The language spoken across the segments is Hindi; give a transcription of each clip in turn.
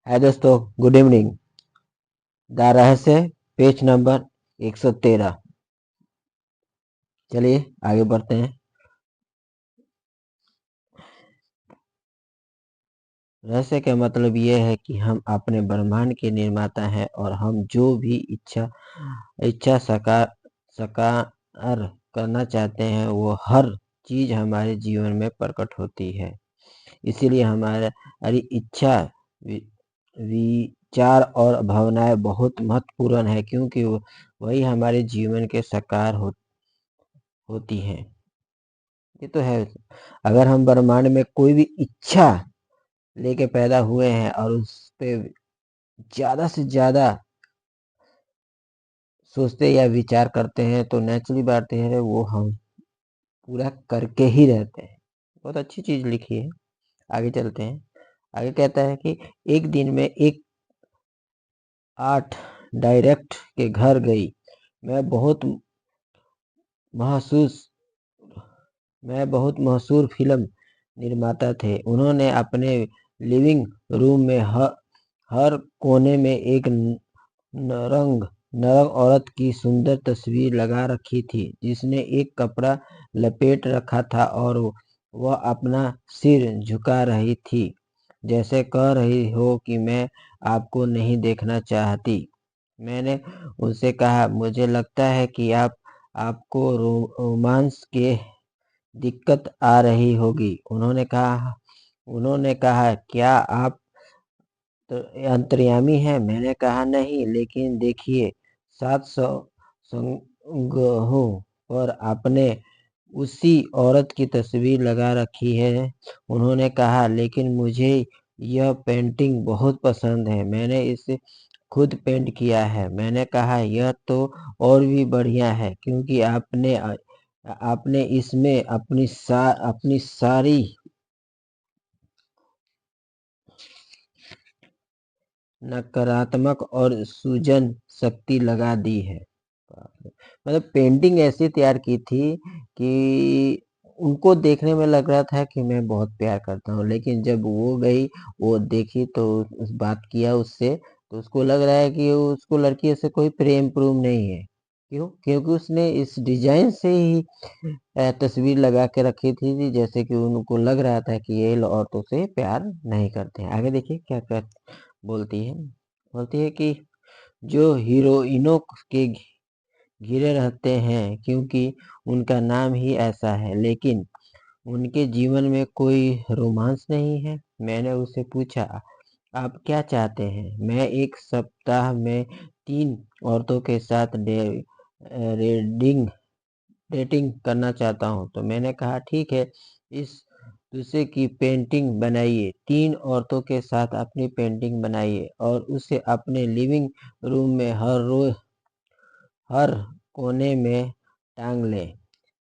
हाय दोस्तों, गुड इवनिंग। द रहस्य, पेज नंबर 113। चलिए आगे बढ़ते हैं। रहस्य का मतलब ये है कि हम अपने ब्रह्मांड के निर्माता हैं और हम जो भी इच्छा साकार करना चाहते हैं वो हर चीज हमारे जीवन में प्रकट होती है। इसीलिए हमारी इच्छा, विचार और भावनाएं बहुत महत्वपूर्ण है, क्योंकि वही हमारे जीवन के साकार होती हैं। ये तो है। अगर हम ब्रह्मांड में कोई भी इच्छा लेके पैदा हुए हैं और उस पे ज्यादा से ज्यादा सोचते या विचार करते हैं, तो नेचुरली बात है वो हम पूरा करके ही रहते हैं। बहुत अच्छी चीज लिखी है। आगे चलते हैं। आगे कहता है कि एक दिन में एक आर्ट डायरेक्ट के घर गई। मैं बहुत महसूस मैं बहुत मशहूर फिल्म निर्माता थे। उन्होंने अपने लिविंग रूम में हर कोने में एक नरंग नरंग औरत की सुंदर तस्वीर लगा रखी थी, जिसने एक कपड़ा लपेट रखा था और वह अपना सिर झुका रही थी, जैसे कह रही हो कि मैं आपको नहीं देखना चाहती। मैंने उनसे कहा, मुझे लगता है कि आपको रोमांस के दिक्कत आ रही होगी। उन्होंने कहा, क्या आप अंतर्यामी हैं? मैंने कहा, नहीं, लेकिन देखिए, 700 संग्रहों पर आपने उसी औरत की तस्वीर लगा रखी है। उन्होंने कहा, लेकिन मुझे यह पेंटिंग बहुत पसंद है। मैंने इसे खुद पेंट किया है। मैंने कहा, यह तो और भी बढ़िया है, क्योंकि आपने इसमें अपनी सारी नकारात्मक और सूजन शक्ति लगा दी है। मतलब पेंटिंग ऐसी तैयार की थी कि उनको देखने में लग रहा था कि मैं बहुत प्यार करता हूँ, लेकिन जब वो गई, वो देखी तो उस बात किया उससे, तो उसको लग रहा है कि उसको लड़की से कोई प्रेम प्रूम नहीं है। क्यों? क्योंकि उसने इस डिजाइन से ही तस्वीर लगा के रखी थी, जैसे कि उनको लग रहा था कि ये औरतों से प्यार नहीं करते हैं। आगे देखिए क्या क्या बोलती है। बोलती है कि जो हीरोइनों के घिरे रहते हैं, क्योंकि उनका नाम ही ऐसा है, लेकिन उनके जीवन में कोई रोमांस नहीं है। मैंने उससे पूछा, आप क्या चाहते हैं? मैं एक सप्ताह में 3 औरतों के साथ रेडिंग डेटिंग करना चाहता हूँ। तो मैंने कहा, ठीक है, इस दूसरे की पेंटिंग बनाइए, 3 औरतों के साथ अपनी पेंटिंग बनाइए और उसे अपने लिविंग रूम में हर कोने में टांग लें।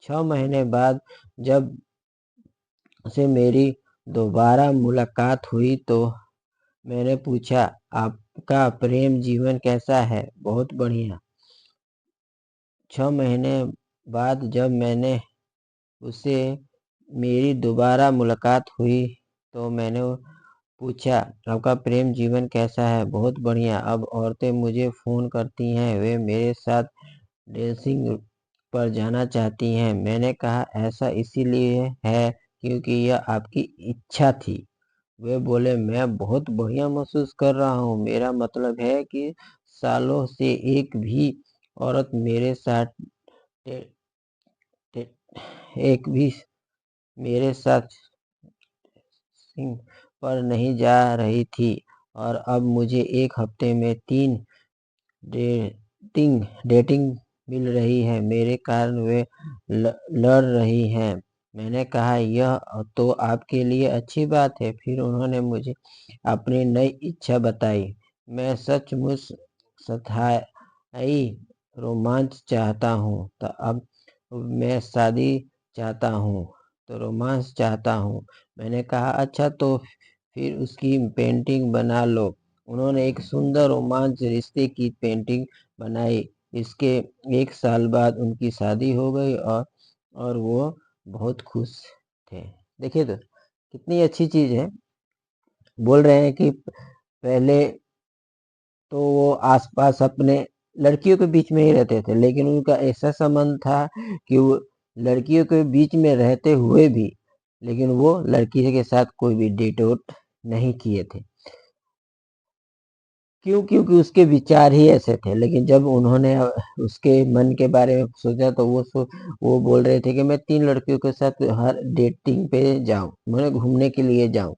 6 महीने बाद जब से मेरी दोबारा मुलाकात हुई, तो मैंने पूछा, आपका प्रेम जीवन कैसा है? बहुत बढ़िया। 6 महीने बाद जब मैंने उससे मेरी दोबारा मुलाकात हुई, तो मैंने पूछा, आपका प्रेम जीवन कैसा है? बहुत बढ़िया। अब औरतें मुझे फोन करती हैं, वे मेरे साथ डेंसिंग पर जाना चाहती हैं। मैंने कहा, ऐसा इसीलिए है क्योंकि यह आपकी इच्छा थी। वे बोले, मैं बहुत बढ़िया महसूस कर रहा हूँ। मेरा मतलब है कि सालों से एक भी औरत मेरे साथ टे, टे, एक भी मेरे साथ सिंह पर नहीं जा रही थी, और अब मुझे एक हफ्ते में 3 डेटिंग मिल रही है। मेरे कारण वे लड़ रही हैं। मैंने कहा, यह तो आपके लिए अच्छी बात है। फिर उन्होंने मुझे अपनी नई इच्छा बताई। मैं सचमुच स्थायी रोमांच चाहता हूँ, तो अब मैं शादी चाहता हूँ, तो रोमांस चाहता हूँ। मैंने कहा, अच्छा, तो फिर उसकी पेंटिंग बना लो। उन्होंने एक सुंदर रोमांच रिश्ते की पेंटिंग बनाई। इसके 1 साल बाद उनकी शादी हो गई और वो बहुत खुश थे। देखिए तो कितनी अच्छी चीज है। बोल रहे हैं कि पहले तो वो आसपास अपने लड़कियों के बीच में ही रहते थे, लेकिन उनका ऐसा संबंध था कि वो लड़कियों के बीच में रहते हुए भी, लेकिन वो लड़की के साथ कोई भी डेट वोट नहीं किए थे। क्यों? क्योंकि उसके विचार ही ऐसे थे। लेकिन जब उन्होंने उसके मन के बारे में सोचा तो वो बोल रहे थे कि मैं 3 लड़कियों के साथ हर डेटिंग पे जाऊँ, मैं घूमने के लिए जाऊँ।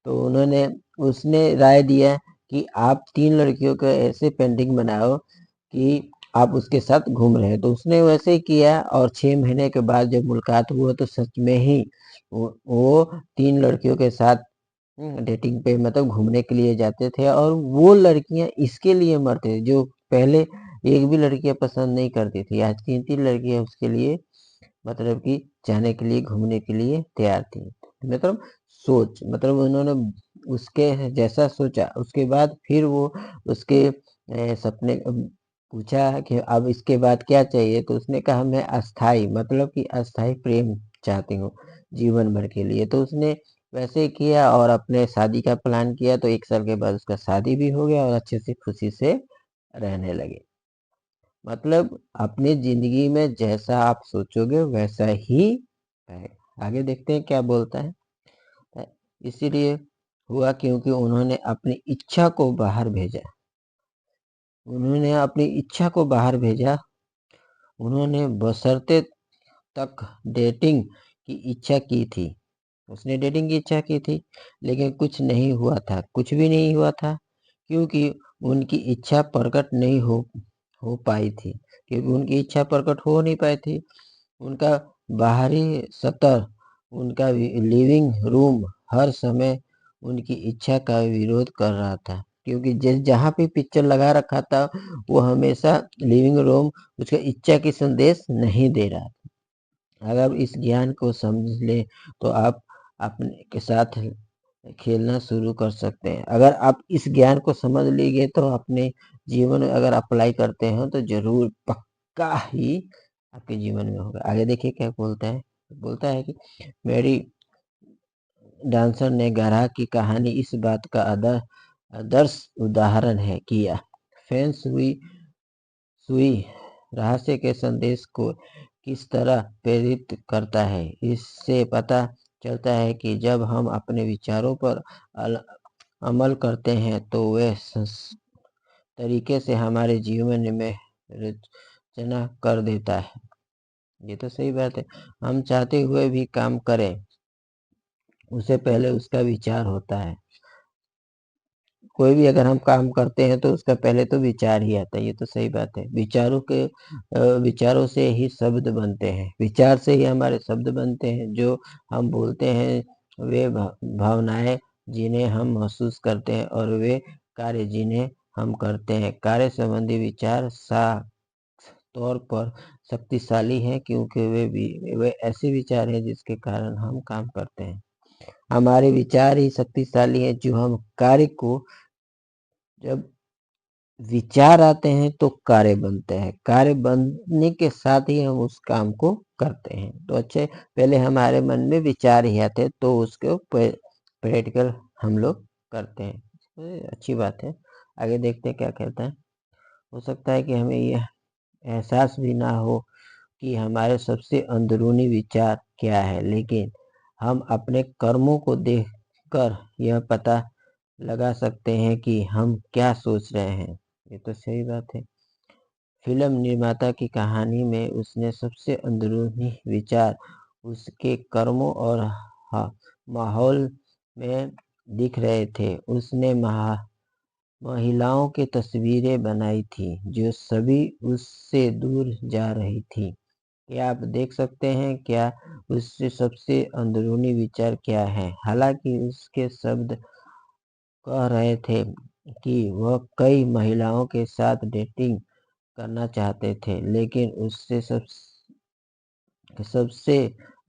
तो उसने राय दिया कि आप 3 लड़कियों का ऐसे पेंटिंग बनाओ कि आप उसके साथ घूम रहे हैं। तो उसने वैसे ही किया और 6 महीने के बाद जब मुलाकात हुआ तो सच में ही वो 3 लड़कियों के साथ डेटिंग पे मतलब घूमने के लिए जाते थे, और वो लड़कियां इसके लिए मरते थे जो पहले एक भी लड़कियां पसंद नहीं करती थी, आज 3-3 लड़कियां उसके लिए मतलब कि जाने के लिए घूमने के लिए तैयार थी। मतलब सोच, मतलब उन्होंने उसके जैसा सोचा, उसके बाद फिर वो उसके सपने पूछा कि अब इसके बाद क्या चाहिए, तो उसने कहा मैं अस्थाई मतलब कि अस्थाई प्रेम चाहती हूँ जीवन भर के लिए। तो उसने वैसे ही किया और अपने शादी का प्लान किया, तो 1 साल के बाद उसका शादी भी हो गया और अच्छे से खुशी से रहने लगे। मतलब अपनी जिंदगी में जैसा आप सोचोगे वैसा ही है। आगे देखते हैं क्या बोलता है। इसीलिए हुआ क्योंकि उन्होंने अपनी इच्छा को बाहर भेजा। उन्होंने अपनी इच्छा को बाहर भेजा। उन्होंने बशर्ते तक डेटिंग की इच्छा की थी। उसने डेटिंग की इच्छा की थी, लेकिन कुछ नहीं हुआ था, कुछ भी नहीं हुआ था, क्योंकि उनकी इच्छा प्रकट नहीं हो पाई थी। क्योंकि उनकी इच्छा प्रकट हो नहीं पाई थी। उनका बाहरी सतह, उनका लिविंग रूम हर समय उनकी इच्छा का विरोध कर रहा था। क्योंकि जिस जहाँ पे पिक्चर लगा रखा था वो हमेशा लिविंग रूम उसका इच्छा की संदेश नहीं दे रहा था। अगर इस ज्ञान को समझ ले तो आप अपने के साथ खेलना शुरू कर सकते हैं। अगर आप इस ज्ञान को समझ लीजिए तो अपने जीवन में अगर अप्लाई करते हैं तो जरूर पक्का ही आपके जीवन में होगा। आगे देखिए क्या बोलता है। बोलता है कि मेरी डांसर ने ग्राहक की कहानी इस बात का आदर्श उदाहरण है किया। फैंस हुई सुई रहस्य के संदेश को किस तरह प्रेरित करता है। इससे पता चलता है कि जब हम अपने विचारों पर अमल करते हैं तो वे तरीके से हमारे जीवन में रचना कर देता है। ये तो सही बात है। हम चाहते हुए भी काम करें, उससे पहले उसका विचार होता है। कोई भी अगर हम काम करते हैं तो उसका पहले तो विचार ही आता है। ये तो सही बात है। विचारों से ही शब्द बनते हैं, विचार से ही हमारे शब्द बनते हैं। जो हम बोलते हैं वे भावनाएं जिन्हें हम महसूस करते हैं, और वे कार्य जिन्हें हम करते हैं। कार्य संबंधी विचार साफ तौर पर शक्तिशाली हैं, क्योंकि वे ऐसे विचार हैं जिसके कारण हम काम करते हैं। हमारे विचार ही शक्तिशाली हैं, जो हम कार्य को जब विचार आते हैं तो कार्य बनते हैं, कार्य बनने के साथ ही हम उस काम को करते हैं। तो अच्छे पहले हमारे मन में विचार ही आते हैं तो उसको प्रैक्टिकल हम लोग करते हैं। अच्छी बात है। आगे देखते हैं क्या कहता है। हो सकता है कि हमें यह एहसास भी ना हो कि हमारे सबसे अंदरूनी विचार क्या है, लेकिन हम अपने कर्मों को देखकर यह पता लगा सकते हैं कि हम क्या सोच रहे हैं। ये तो सही बात है। फिल्म निर्माता की कहानी में उसने सबसे अंदरूनी विचार उसके कर्मों और माहौल में दिख रहे थे। उसने महिलाओं की तस्वीरें बनाई थी जो सभी उससे दूर जा रही थी। क्या आप देख सकते हैं क्या उससे सबसे अंदरूनी विचार क्या है? हालांकि उसके शब्द कह रहे थे कि वह कई महिलाओं के साथ डेटिंग करना चाहते थे, लेकिन उससे सबसे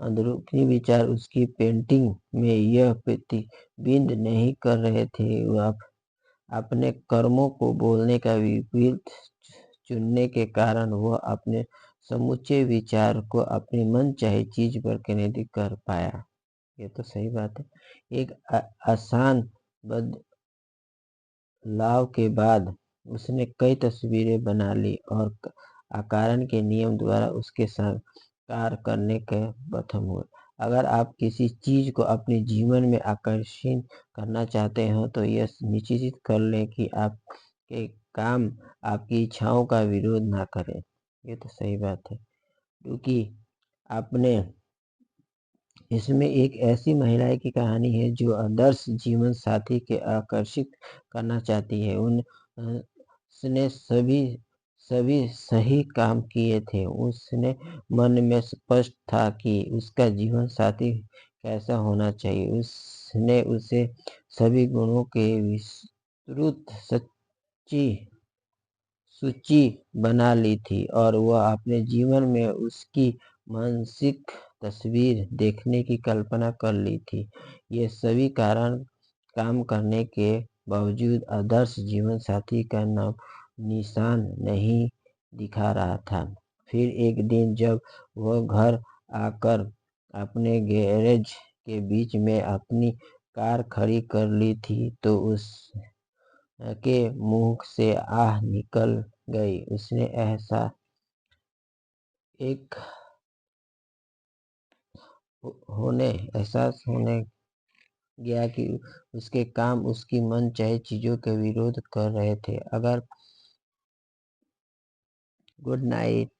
अंदरूनी विचार उसकी पेंटिंग में यह प्रतिबिंब नहीं कर रहे थे। वह अपने कर्मों को बोलने का विपरीत चुनने के कारण वह अपने समूचे विचार को अपनी मनचाही चीज पर केंद्रित कर पाया। ये तो सही बात है। एक आसान लाव के बाद उसने कई तस्वीरें बना ली और आकरण के नियम द्वारा उसके साकार करने के प्रथम हुए। अगर आप किसी चीज को अपने जीवन में आकर्षित करना चाहते हो तो यह निश्चित कर लें कि आपके काम आपकी इच्छाओं का विरोध ना करें। ये तो सही बात है, क्योंकि आपने इसमें एक ऐसी महिला की कहानी है जो आदर्श जीवन साथी के आकर्षित करना चाहती है। उसने सभी सभी सही काम किए थे। उसने मन में स्पष्ट था कि उसका जीवन साथी कैसा होना चाहिए। उसने उसे सभी गुणों के विस्तृत सच्ची सूची बना ली थी और वह अपने जीवन में उसकी मानसिक तस्वीर देखने की कल्पना कर ली थी। ये सभी कारण काम करने के बावजूद आदर्श जीवन साथी का नाम निशान नहीं दिखा रहा था। फिर एक दिन जब वह घर आकर अपने गैरेज के बीच में अपनी कार खड़ी कर ली थी तो उस के मुंह से आह निकल गई। उसने एक एहसास होने गया कि उसके काम उसकी मनचाही चीजों के विरोध कर रहे थे। अगर गुड नाइट।